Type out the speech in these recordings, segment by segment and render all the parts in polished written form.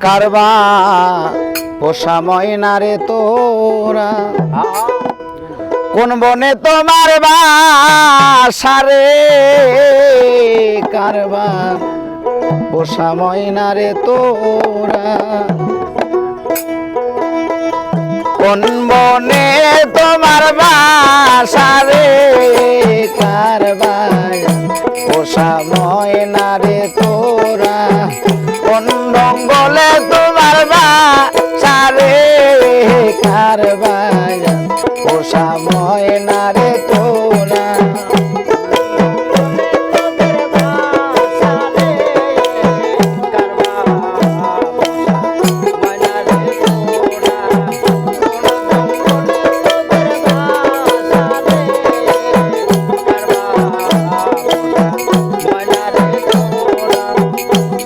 কারবা পোষা ময়না রে তোরা কোন বনে তোমার বাসা রে কারবা পোষা ময়না রে তোরা কোন বনে তোমার বাসা রে কারবা পোষা ময়না রে তোরা কোন জঙ্গলে তোমার বাসা রে কারবা পোষা ময়না রে তোরা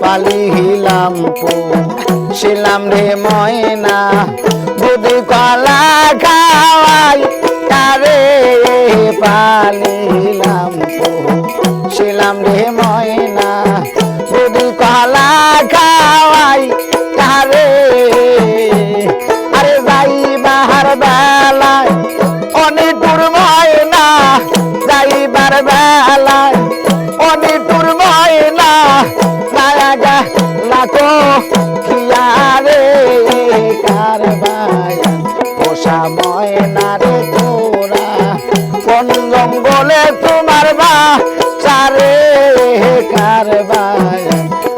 পালিহিলাম শিলাম রে ময়না দুধ কলা খাওয়াই তারে পালিহিলাম শিলাম রে ময়না দুধ কলা খাওয়াই তারে আরে যাই বাহার বেলায় অনিটুর ময়না যাইবার বেলায় অনিটুর ময়না লাখো খিয়ারে কারবাই পোষা ময়না রে তোরা কোন জঙ্গলে তোমার বাসা রে কারবাই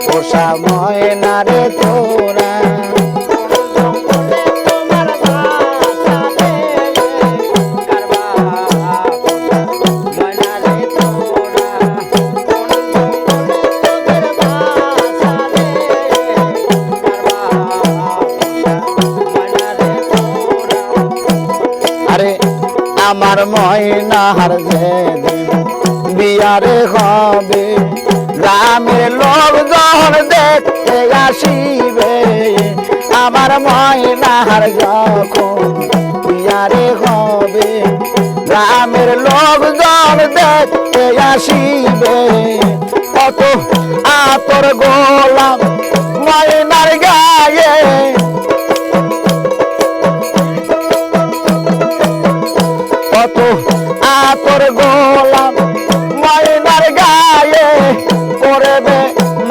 পোষা ময়না রে তোরা আমার ময়নার যেদিন বিয়ারে হবে গ্রামের লোকজন দেখতে আসিবে আমার ময়নার যখন বিয়ারে হবে গ্রামের লোকজন দেখতে আসিবে কত আতর গোলাম ময়নার গায়ে কত আতর গোলাম ময়নার গায়ে করবে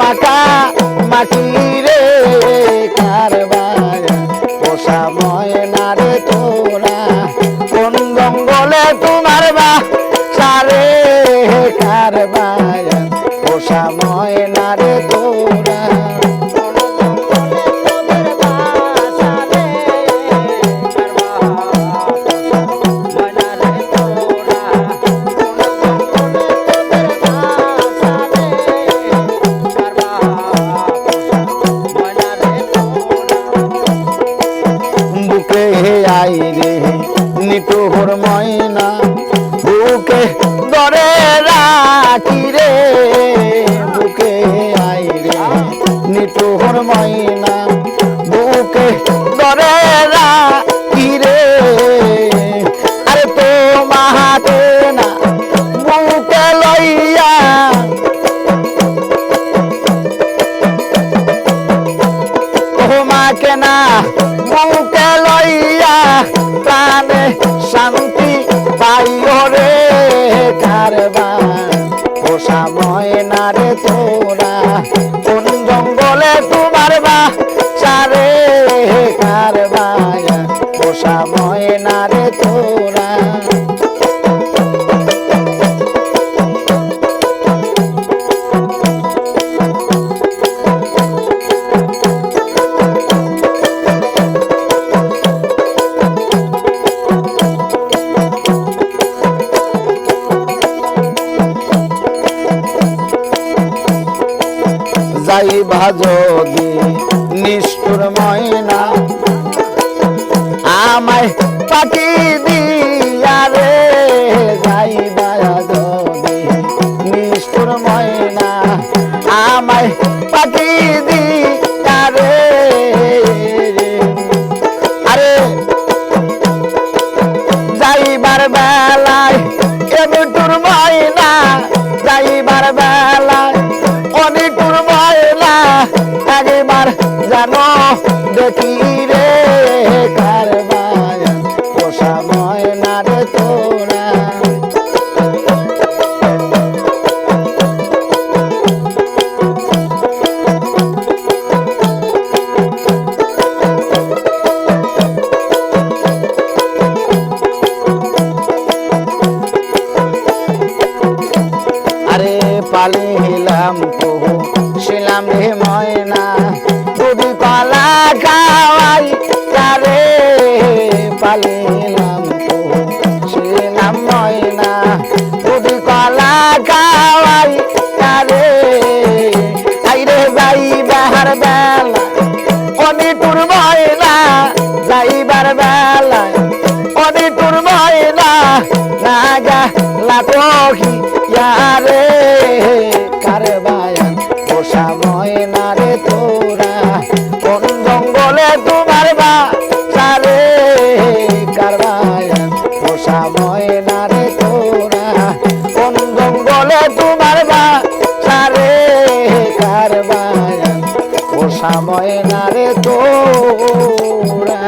মাকা মাটি রে কারবাই পোষা ময়না রে তোরা কোন জঙ্গলে তোমার বাসা রে কারবাই পোষা ময়না রে তোরা আইরে নিটুর ময়না বুকে ধরে রাখি রে বুকে আইরে নিটুর ময়না বুকে ধরে রাখি রে আরে তো মাহাতে না বুকে লইয়া তোমাকে না বুকে লইয়া প্রাণে শান্তি পাইও রে কারবা পোষা ময়না রে তোরা কোন জঙ্গলে তোমার বাসা রে কারবা পোষা ময়না রে তোরা যাইবা যদি নিষ্ঠুর ময়না আমায় পাখি দিয়া রে যাইবা যদি নিষ্ঠুর ময়না আমায় পাখি দিয়া রে আরে যাইবার বেলায় এমটুর ময়না যাইবার বেলায় অনিটুর ময়না একবার কেন দেখি রে কারবায়ান পোষা ময়না রে তোরা পালিলাম প্রভু ছিলাম রে ময়না দুধি পালা খাওয়াই তারে পালিলাম প্রভু ছিলাম ময়না দুধি পালা খাওয়াই তারে আইরে যাই বাহার বেলা অনি টুর ময়না যাইবার বেলা অনি টুর ময়না নাগা লাটকি ইয়ারে কারবায়ান পোষা ময়না রে তোরা কোন জঙ্গলে তোমার বাসারে কারবায়ান পোষা ময়না রে তোরা কোন জঙ্গলে তোমার বাসারে কারবায়ান পোষা ময়না রে তোরা